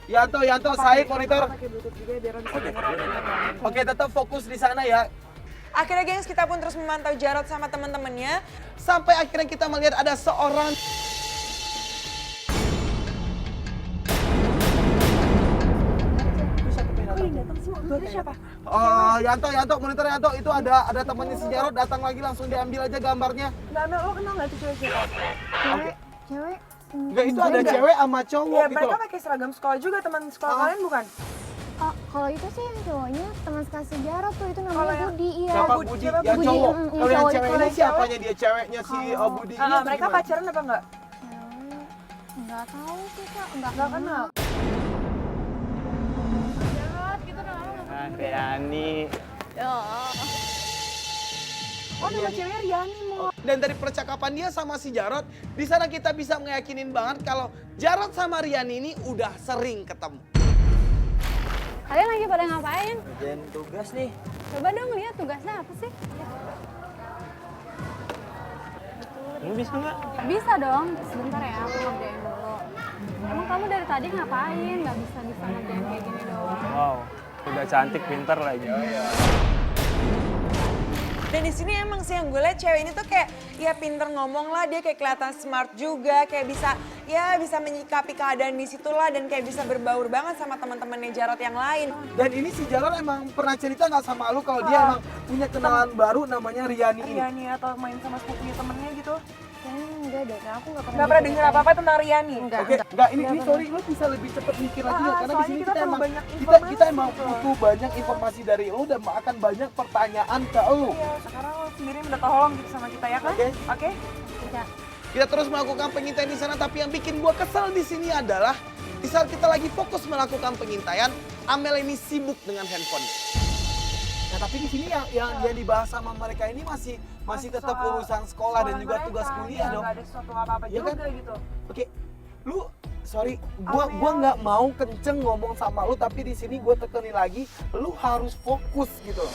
Yanto, Said monitor. Oke, tetap fokus di sana ya. Akhirnya gengs kita pun terus memantau Jarod sama teman-temannya. Sampai akhirnya kita melihat ada seorang Siapa? Yanto, monitor Yanto, itu ada temannya si Jarod datang lagi langsung diambil aja gambarnya. Nggak, Mel, lo kenal nggak tuh cewek siapa? Cewek? Enggak, itu ada cewek sama cowok Iya, gitu. mereka pakai seragam sekolah juga, teman sekolah kalian bukan? Oh, kalau itu sih yang cowoknya teman sekasi Jarod tuh, itu Kalau namanya yang- Budi, iya. Siapa Budi, Budi? siapa Ya Budi? cowok. Iya, Kalau yang cowok. cewek Kalau ini yang siapanya dia? Ceweknya si Budi ini atau Mereka gimana? pacaran apa enggak? Cewek, nggak tahu sih Kak, nggak Nggak kenal. Riani. Oh, nama ceweknya Riani, Mo. Dan dari percakapan dia sama si Jarod, di sana kita bisa meyakinin banget kalau Jarod sama Riani ini udah sering ketemu. Kalian lagi pada ngapain? Kerjain tugas nih. Coba dong lihat tugasnya apa sih? Lu bisa nggak? Bisa dong, sebentar ya aku ngerjain dulu. Emang kamu dari tadi ngapain? Gak bisa-bisa ngerjain kayak gini doang. Wow, udah cantik, pinter lagi. Dan di sini emang sih yang gue liat cewek ini tuh kayak ya pinter ngomong lah, dia kayak kelihatan smart juga, kayak bisa menyikapi keadaan di situ lah dan kayak bisa berbaur banget sama teman-temannya Jarod yang lain. Dan ini si Jarod emang pernah cerita nggak sama lu kalau dia emang punya kenalan baru namanya Riani ini? Riani atau main sama sepupunya temennya gitu. Kayaknya enggak deh, Kak. Aku nggak pernah. Nggak pernah denger apa-apa tentang Riani. Enggak. Oke, enggak ini sorry lu bisa lebih cepat mikir lagi nggak? Karena di soalnya sini kita kita perlu emang banyak kita informasi emang gitu. butuh banyak informasi dari lu dan akan banyak pertanyaan ke lu. Iya, sekarang lo sendiri minta tolong gitu sama kita ya kan? Oke. Oke? Tidak. Kita terus melakukan pengintaian di sana, tapi yang bikin gua kesel di sini adalah di saat kita lagi fokus melakukan pengintaian, Amel ini sibuk dengan handphone. Nah, tapi di sini yang dibahas sama mereka ini masih tetap soal urusan sekolah dan juga mereka, tugas ya, kuliah dong. nggak ada sesuatu apa-apa Iya juga kan? gitu. Oke, lu sorry, gua nggak mau kenceng ngomong sama lu, tapi di sini gua tekenin lagi, lu harus fokus gitu loh.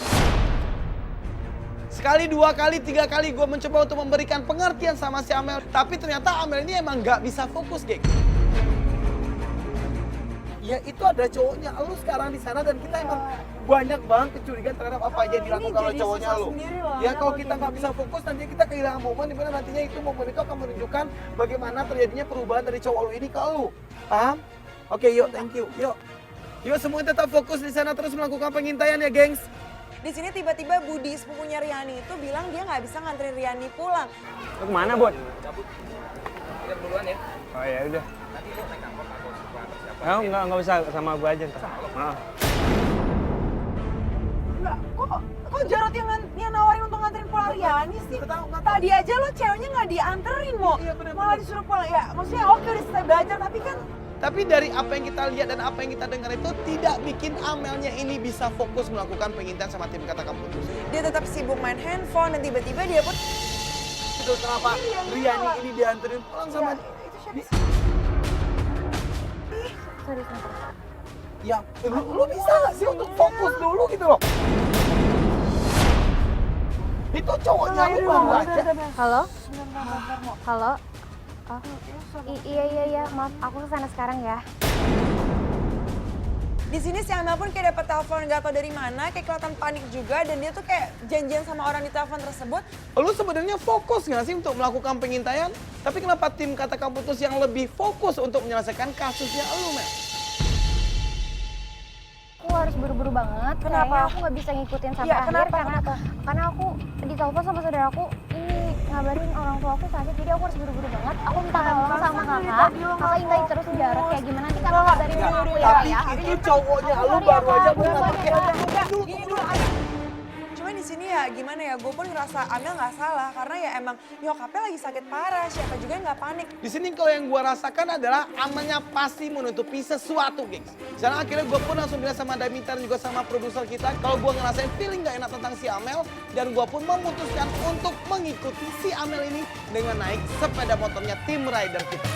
Sekali, dua kali, tiga kali gue mencoba untuk memberikan pengertian sama si Amel. Tapi ternyata Amel ini emang nggak bisa fokus, geng. Ya itu ada cowoknya lu sekarang di sana dan kita emang banyak banget kecurigaan terhadap apa aja yang dilakukan oleh jadi cowoknya susah lu. sendiri loh, Ya ya, kalau kalau kita kayak nggak gini. bisa fokus nanti kita kehilangan momen dimana nantinya itu momen itu akan menunjukkan bagaimana terjadinya perubahan dari cowok lu ini ke lu. Paham? Oke, yuk, thank you. Yuk. Yuk semuanya tetap fokus di sana terus melakukan pengintaian ya, gengs. Di sini tiba-tiba Budi sepupunya Riani itu bilang dia nggak bisa nganterin Riani pulang. Lu kemana, Bot? Kita duluan ya. Oh ya udah. Nanti lu naik angkot atau siapa? Oh, enggak bisa sama gua aja ntar. Maaf. Enggak, kok Jarod yang nawarin untuk nganterin pulang Riani sih? Tadi aja lo ceweknya nggak dianterin, Mo. Iya, bener-bener. Malah disuruh pulang. Ya, maksudnya oke udah selesai belajar, tapi kan Tapi dari apa yang kita lihat dan apa yang kita dengar itu tidak bikin Amelnya ini bisa fokus melakukan pengintaian sama tim Kata Putus. dia tetap sibuk main handphone dan tiba-tiba dia pun Itu kenapa Riani ini dianterin pulang sama itu siapa sih? Sorry, sebentar. ya lu bisa nggak sih untuk fokus dulu gitu loh. Itu cowoknya lu baru aja. Halo? Halo? Oh, iya, maaf, aku kesana sekarang ya. Di sini si Amel pun kayak dapet telepon nggak tahu dari mana, kayak kelihatan panik juga dan dia tuh kayak janjian sama orang di telepon tersebut. Lu sebenarnya fokus nggak sih untuk melakukan pengintaian? Tapi kenapa tim Kata Putus yang lebih fokus untuk menyelesaikan kasusnya lu, Mel? Aku harus buru-buru banget. Kenapa? Kayaknya aku nggak bisa ngikutin sampai Ya, akhir kenapa? karena aku ditelepon sama saudaraku ini ngabarin orang tua aku sakit, jadi aku harus buru-buru banget. Aku minta tolong sama kakak. Kakak intai terus Jarod kayak gimana nanti kakak kabarin sama aku ya, Tapi ya. itu cowoknya lu Sorry ya, baru Kak. aja Udah, bukan udah, pakai Gini dulu, cuma di sini ya gimana ya, gue pun ngerasa Amel nggak salah karena ya emang nyokapnya lagi sakit parah, siapa juga yang nggak panik. Di sini kalau yang gua rasakan adalah Amelnya pasti menutupi sesuatu, gengs. Sekarang akhirnya gua pun langsung bilang sama Damita dan juga sama produser kita kalau gua ngerasain feeling gak enak tentang si Amel dan gua pun memutuskan untuk mengikuti si Amel ini dengan naik sepeda motornya tim rider kita.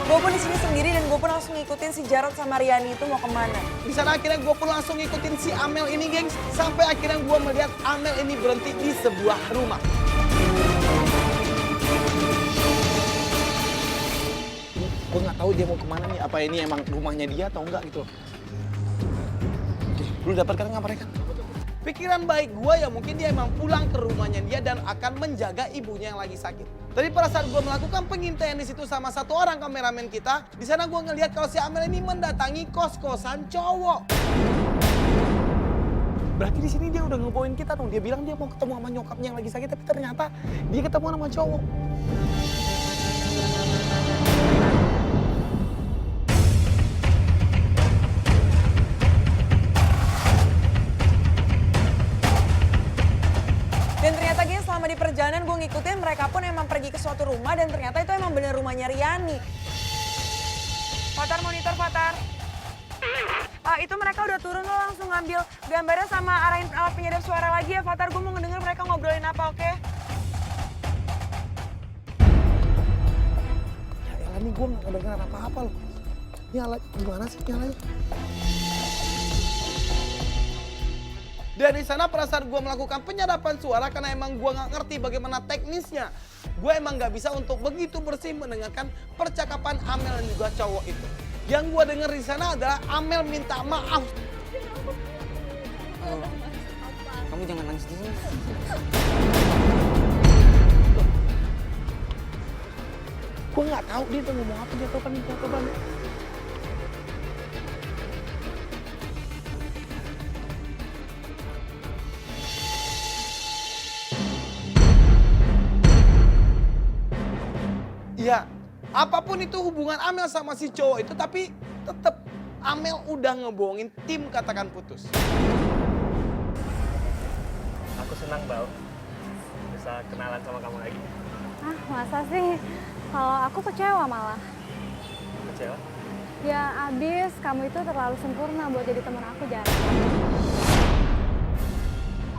Gue pun di sini sendiri dan gue pun langsung ngikutin si Jarod sama Riani itu mau kemana. Di sana akhirnya gua pun langsung ngikutin si Amel ini, gengs, sampai akhirnya gua melihat Amel ini berhenti di sebuah rumah. Gue nggak tahu dia mau kemana nih. Apa ini emang rumahnya dia atau enggak gitu. Oke, lu dapatkan nggak mereka? Pikiran baik gue ya mungkin dia emang pulang ke rumahnya dia dan akan menjaga ibunya yang lagi sakit. Tapi pada saat gue melakukan pengintaian di situ sama satu orang kameramen kita, di sana gue ngelihat kalau si Amel ini mendatangi kos-kosan cowok. Berarti di sini dia udah ngebawain kita dong. Dia bilang dia mau ketemu sama nyokapnya yang lagi sakit, tapi ternyata dia ketemu sama cowok. Dan ternyata guys selama di perjalanan gue ngikutin mereka pun emang pergi ke suatu rumah dan ternyata itu emang bener rumahnya Riani. Fatar monitor Fatar. Itu mereka udah turun lo langsung ngambil gambarnya sama arahin alat penyedap suara lagi ya Fatar. Gue mau ngedenger mereka ngobrolin apa oke? Ya elah nih gue gak ngedengar apa-apa loh. Ini alat gimana sih nyalanya? Dan di sana pada saat gue melakukan penyadapan suara karena emang gue nggak ngerti bagaimana teknisnya. Gue emang nggak bisa untuk begitu bersih mendengarkan percakapan Amel dan juga cowok itu. Yang gue dengar di sana adalah Amel minta maaf. Kamu jangan nangis di sini. Gue nggak tahu dia tuh ngomong apa, dia kapan. Ya, apapun itu hubungan Amel sama si cowok itu, tapi tetap Amel udah ngebohongin tim katakan putus. Aku senang Bal bisa kenalan sama kamu lagi. Ah, masa sih? Kalau aku kecewa malah. Kecewa? Ya abis, kamu itu terlalu sempurna buat jadi teman aku, Jar.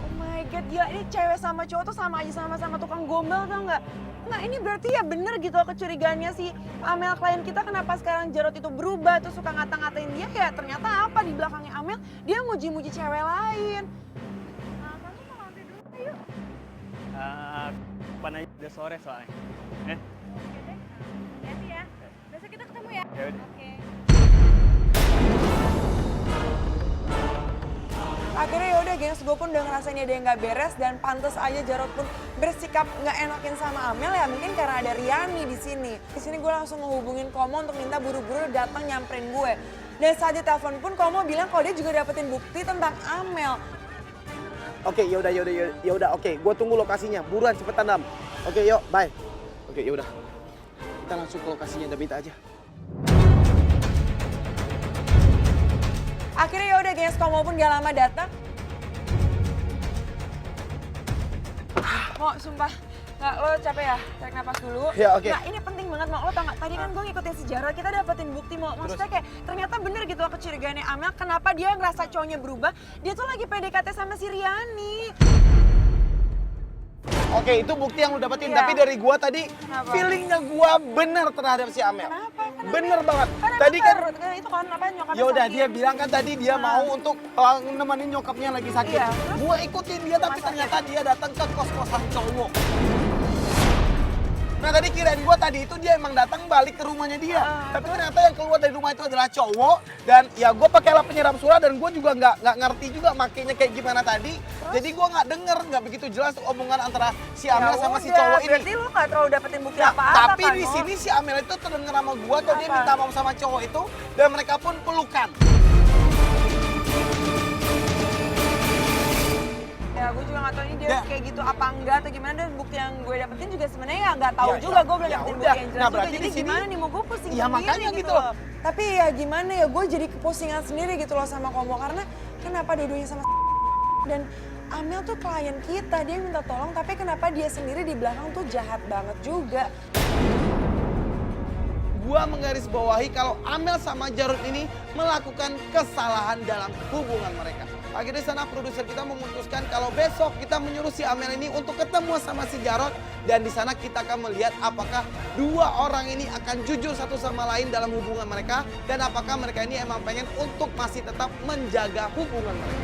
Oh my god, gila ini cewek sama cowok tuh sama aja sama-sama tukang gombal tau nggak? Nah ini berarti ya bener gitu kecurigaannya si Amel klien kita kenapa sekarang Jarot itu berubah tuh suka ngata-ngatain dia kayak ternyata apa di belakangnya Amel dia muji-muji cewek lain. Kamu mau mampir dulu, yuk. Kapan aja udah sore soalnya. Oke deh, hati-hati ya. Besok kita ketemu ya? Ya udah. Oke. Akhirnya yaudah gengs, gue pun udah ngerasain ada yang gak beres dan pantas aja Jarot pun bersikap gak enakin sama Amel ya mungkin karena ada Riani di sini. Di sini gue langsung ngehubungin Komo untuk minta buru-buru datang nyamperin gue. Dan saat ditelepon pun Komo bilang kalau dia juga dapetin bukti tentang Amel. Oke, yaudah, oke. Gue tunggu lokasinya, buruan cepetan Dam. Oke, yuk, bye. Oke, yaudah. Kita langsung ke lokasinya, Dabita aja. Akhirnya yaudah gengs, Komo pun gak lama datang. Mo, sumpah, nggak lo capek ya? Tarik napas dulu. Ya, oke. Nah ini penting banget Mo, lo tau nggak? Tadi kan gue ngikutin sejarah, kita dapetin bukti Mo. Maksudnya kayak ternyata bener gitu loh kecurigaannya Amel. Kenapa dia ngerasa cowoknya berubah? Dia tuh lagi PDKT sama si Riani. Oke, itu bukti yang lu dapetin. Iya. Tapi dari gua tadi, Kenapa? feelingnya gua bener terhadap si Amel. Kenapa? Bener banget. Karena Tadi kan, itu kan apa nyokapnya yaudah sakit. dia bilang kan tadi dia mau untuk nemenin nyokapnya yang lagi sakit. Iya, terus? Gua ikutin dia, tapi Rumah ternyata dia datang ke kos-kosan cowok. Nah tadi kirain gua tadi itu dia emang datang balik ke rumahnya dia. Tapi ternyata yang keluar dari rumah itu adalah cowok. Dan ya gua pakai alat penyedap suara dan gua juga nggak ngerti juga makainya kayak gimana tadi. Jadi gua nggak denger, nggak begitu jelas omongan antara si Amel sama si cowok ini. Berarti lo nggak terlalu dapetin bukti Nah, apa-apa tapi kan, di Mo? sini si Amel itu terdengar sama gua kalau dia Apa? minta maaf sama cowok itu dan mereka pun pelukan. Ya gue juga gak tau ini dia Ya. kayak gitu apa enggak atau gimana dan bukti yang gue dapetin juga sebenarnya ya nggak tahu Ya, juga ya. gue belum Ya dapetin udah. bukti yang jelas Nah, juga berarti jadi di sini- gimana nih mau gue pusing Ya, sendiri makanya gitu gitu. loh. Tapi ya gimana ya gue jadi kepusingan sendiri gitu loh sama Komo karena kenapa dua-duanya sama dan Amel tuh klien kita dia minta tolong tapi kenapa dia sendiri di belakang tuh jahat banget juga. Gua menggarisbawahi kalau Amel sama Jarod ini melakukan kesalahan dalam hubungan mereka. Akhirnya sana produser kita memutuskan kalau besok kita menyuruh si Amel ini untuk ketemu sama si Jarod dan di sana kita akan melihat apakah dua orang ini akan jujur satu sama lain dalam hubungan mereka dan apakah mereka ini emang pengen untuk masih tetap menjaga hubungan mereka.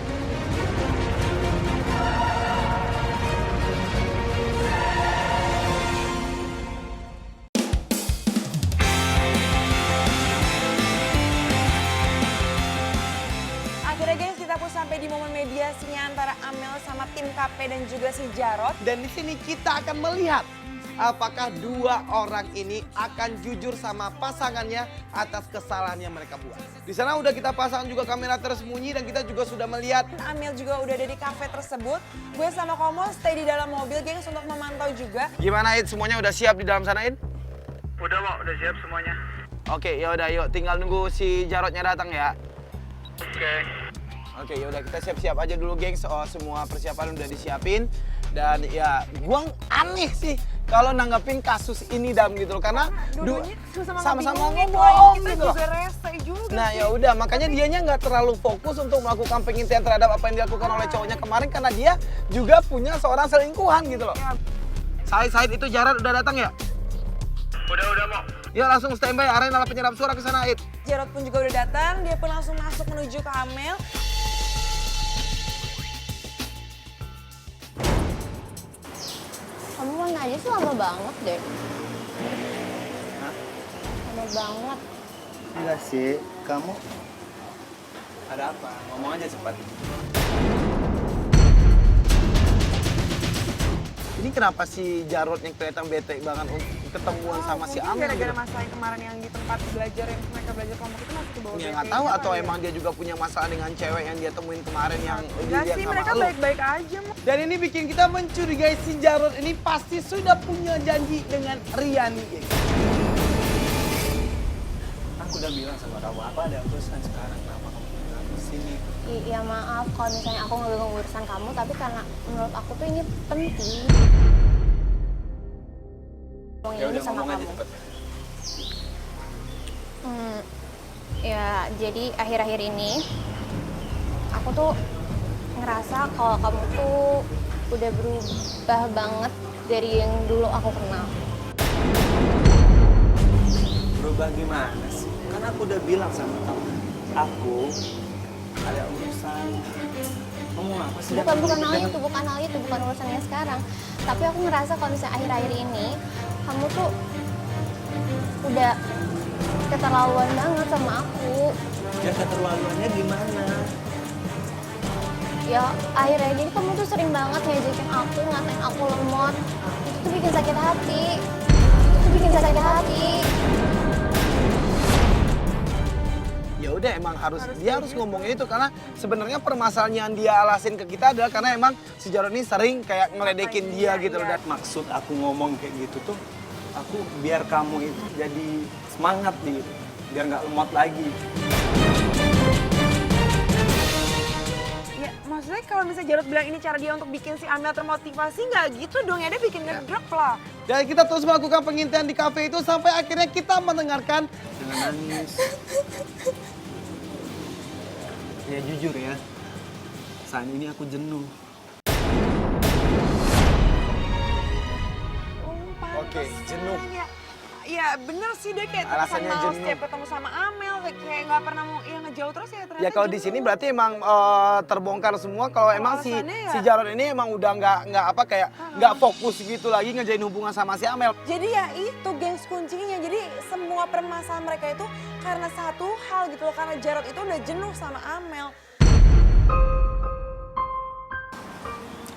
tim KP dan juga si Jarod. Dan di sini kita akan melihat apakah dua orang ini akan jujur sama pasangannya atas kesalahan yang mereka buat. Di sana udah kita pasang juga kamera tersembunyi dan kita juga sudah melihat. Amel juga udah ada di kafe tersebut. Gue sama Komo stay di dalam mobil, gengs, untuk memantau juga. Gimana Id? Semuanya udah siap di dalam sana Id? Udah Mo, udah siap semuanya. Oke, ya udah yuk tinggal nunggu si Jarotnya datang ya. Oke, ya udah kita siap-siap aja dulu gengs. Semua persiapan udah disiapin. Dan ya gua aneh sih kalau nanggapin kasus ini Dam gitu loh, karena sama-sama ngomong gitu loh. Juga rese juga. Nah ya udah, makanya dianya nggak terlalu fokus untuk melakukan pengintian terhadap apa yang dilakukan oleh cowoknya kemarin, karena dia juga punya seorang selingkuhan gitu loh. Said itu Jarod udah datang ya? Udah Mo. Yuk langsung standby, arahin alat penyerap suara ke sana Id. Jarod pun juga udah datang, dia pun langsung masuk menuju ke Amel. Kamu kan aja sih lama banget deh. Lama banget. Enggak sih, kamu Ada apa? Ngomong aja cepat. Ini kenapa si Jarod yang kelihatan bete banget untuk ketemuan sama si Amel? Gara-gara Gitu? masalah yang kemarin yang di tempat belajar yang mereka belajar kelompok itu masih kebawa Ya nggak tahu, atau emang dia juga punya masalah dengan cewek yang dia temuin kemarin yang Enggak dia sih, sama mereka lu. baik-baik aja. Dan ini bikin kita mencurigai si Jarod ini pasti sudah punya janji dengan Riani. aku udah bilang sama kamu, apa ada urusan sekarang, kenapa kamu datang ke sini? Iya maaf kalau misalnya aku ngeganggu urusan kamu, tapi karena menurut aku tuh ini penting. Ngomongin ini sama kamu. cepet. Ya jadi akhir-akhir ini aku tuh ngerasa kalau kamu tuh udah berubah banget dari yang dulu aku kenal. Berubah gimana sih? Kan aku udah bilang sama kamu, aku ada urusan. Ngomong apa sih? Bukan hal itu, bukan urusannya sekarang. Tapi aku ngerasa kalau misalnya akhir-akhir ini kamu tuh udah keterlaluan banget sama aku. Ya keterlaluannya gimana? Ya akhir-akhir ini kamu tuh sering banget ngejekin aku, ngatain aku lemot. Itu tuh bikin sakit hati. Ya udah, emang dia harus ngomongin itu, karena sebenarnya permasalahan yang dia alasin ke kita adalah karena emang si Jarod ini sering kayak ngeledekin dia gitu loh. Dan Maksud aku ngomong kayak gitu tuh, aku biar kamu itu jadi semangat biar nggak lemot lagi. Ya, maksudnya kalau misalnya Jarod bilang ini cara dia untuk bikin si Amel termotivasi, nggak gitu dong ya, dia bikin ngedrop lah. Dan kita terus melakukan pengintian di kafe itu sampai akhirnya kita mendengarkan. Jangan nangis. Ya jujur ya, saat ini aku jenuh. Oke, jenuh. Ya bener sih, dia kayak Alasannya terus jenuh. setiap ketemu sama Amel, kayak nggak pernah mau ngejauh terus ya ternyata. Ya kalau di sini jenuh. berarti emang terbongkar semua kalau emang si alasannya ya. Jarod ini emang udah nggak fokus gitu lagi ngejalin hubungan sama si Amel. Jadi ya itu gengs kuncinya, jadi semua permasalahan mereka itu karena satu hal gitu loh, karena Jarod itu udah jenuh sama Amel.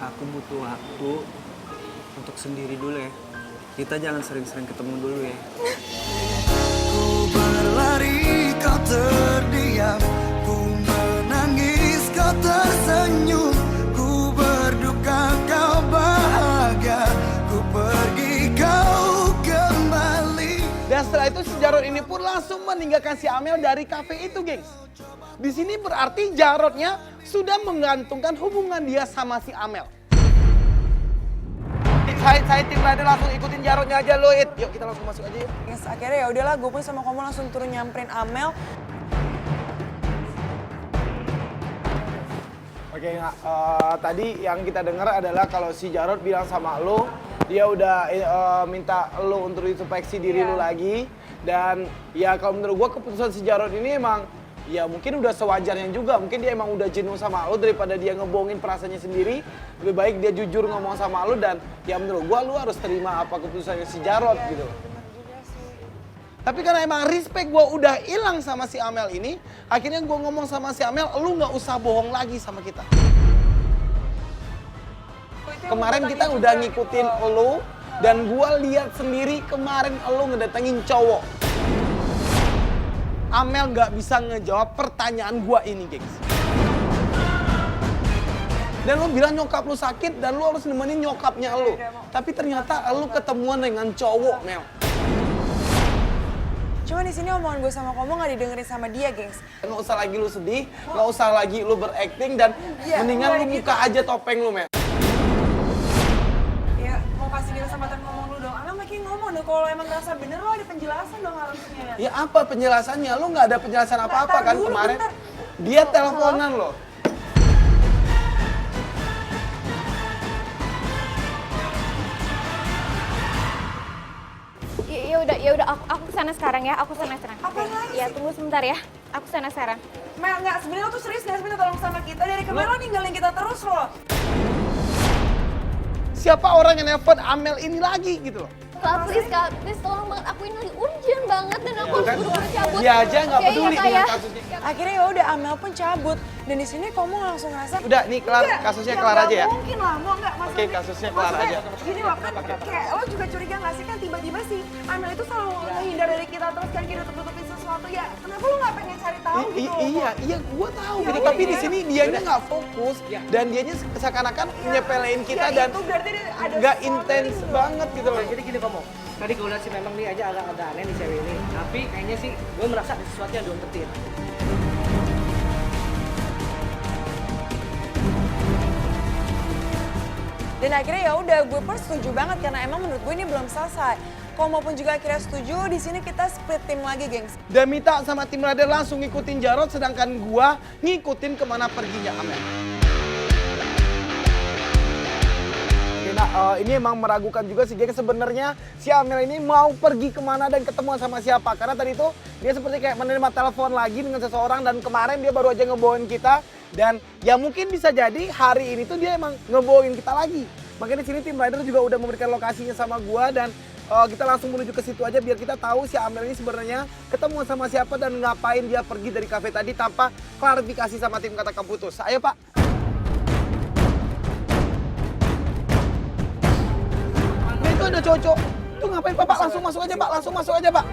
Aku butuh waktu untuk sendiri dulu ya. Kita jangan sering-sering ketemu dulu ya. Ku berlari, kau terdiam. Ku menangis, kau tersenyum. Ku berduka, kau bahagia. Ku pergi, kau kembali. Dan setelah itu si Jarod ini pun langsung meninggalkan si Amel dari kafe itu, gengs. Di sini berarti Jarodnya sudah menggantungkan hubungan dia sama si Amel. Saya tim rider langsung ikutin Jarodnya aja lo, It. Yuk kita langsung masuk aja yuk. Yes, akhirnya ya udahlah, gue pun sama kamu langsung turun nyamperin Amel. Oke, tadi yang kita dengar adalah kalau si Jarod bilang sama lo, dia udah minta lo untuk introspeksi diri lo lagi. Dan ya kalau menurut gua keputusan si Jarod ini emang ya mungkin udah sewajarnya juga. Mungkin dia emang udah jenuh sama lo, daripada dia ngebohongin perasaannya sendiri. Lebih baik dia jujur ngomong sama lo, dan ya menurut gua lo harus terima apa keputusannya si Jarod gitu. Tapi karena emang respect gua udah hilang sama si Amel ini, akhirnya gua ngomong sama si Amel, lu nggak usah bohong lagi sama kita. Kemarin kita udah ngikutin lo dan gua lihat sendiri kemarin lo ngedatengin cowok. Amel nggak bisa ngejawab pertanyaan gua ini, gengs. Dan lo bilang nyokap lo sakit dan lo harus nemenin nyokapnya lo. Tapi ternyata lo ketemuan dengan cowok, Mel. Cuma di sini omongan gue sama kamu nggak didengerin sama dia, gengs. Nggak usah lagi lo sedih, nggak usah lagi lo berakting dan mendingan lo buka aja topeng lo, Mel. Ya, mau kasih kesempatan ngomong dulu dong. Amel makin ngomong dong, kalau emang ngerasa bener lo ada penjelasan dong harusnya. Ya apa penjelasannya? Lo nggak ada penjelasan apa-apa Bentar kan dulu, kemarin? bentar. Dia teleponan lo. Ya udah aku kesana sekarang ya, aku kesana sekarang. Apa lagi Ya sih? tunggu sebentar ya, aku kesana sekarang. Mel, nggak, sebenarnya lo tuh serius nggak minta tolong sama kita? Dari kemarin lo ninggalin kita terus loh. Siapa orang yang nelpon Amel ini lagi gitu loh? Kak, please tolong banget, aku ini lagi urgent banget dan aku harus buru-buru cabut. Dia aja nggak Oke, peduli ya, Kak, dengan ya. kasusnya. Akhirnya ya udah Amel pun cabut. Dan di sini kamu langsung ngerasa Udah, nih kelar, Enggak, kasusnya ya kelar nggak aja ya? Mungkin lah, mau nggak? Maksudnya- Oke, kasusnya kelar maksudnya aja. Gini loh kan, kayak lo juga curiga nggak sih kan tiba-tiba sih Amel itu selalu menghindar dari kita terus kan kita tutup-tutupin sesuatu ya. Kenapa lo nggak pengen cari tahu gitu loh? Iya, gua tahu Ya gitu. udah, Tapi di ya. sini dianya nggak fokus dan dianya seakan-akan nyepelein kita Ya, dan itu berarti ada nggak sesuatu intens gitu. banget gitu loh. Jadi gini kamu, tadi gue lihat sih memang nih aja agak ada aneh nih cewek ini. Tapi kayaknya sih gue merasa ada sesuatu yang belum tertir. Dan akhirnya ya udah gue pun setuju banget karena emang menurut gue ini belum selesai. Kalau maupun juga akhirnya setuju, di sini kita split tim lagi, gengs. Dan Mita sama tim Radar langsung ngikutin Jarod, sedangkan gua ngikutin kemana perginya Amel. Oke, nah, ini emang meragukan juga sih, geng. Sebenarnya si Amel ini mau pergi kemana dan ketemu sama siapa. Karena tadi tuh dia seperti kayak menerima telepon lagi dengan seseorang dan kemarin dia baru aja ngebohongin kita. Dan ya mungkin bisa jadi hari ini tuh dia emang ngebohongin kita lagi. Makanya di sini tim Rider juga udah memberikan lokasinya sama gua dan kita langsung menuju ke situ aja biar kita tahu si Amel ini sebenarnya ketemu sama siapa dan ngapain dia pergi dari kafe tadi tanpa klarifikasi sama tim Katakan Putus. Ayo Pak. Nah, itu ada cowok. Tuh ngapain Pak? Langsung masuk aja Pak, langsung masuk aja Pak.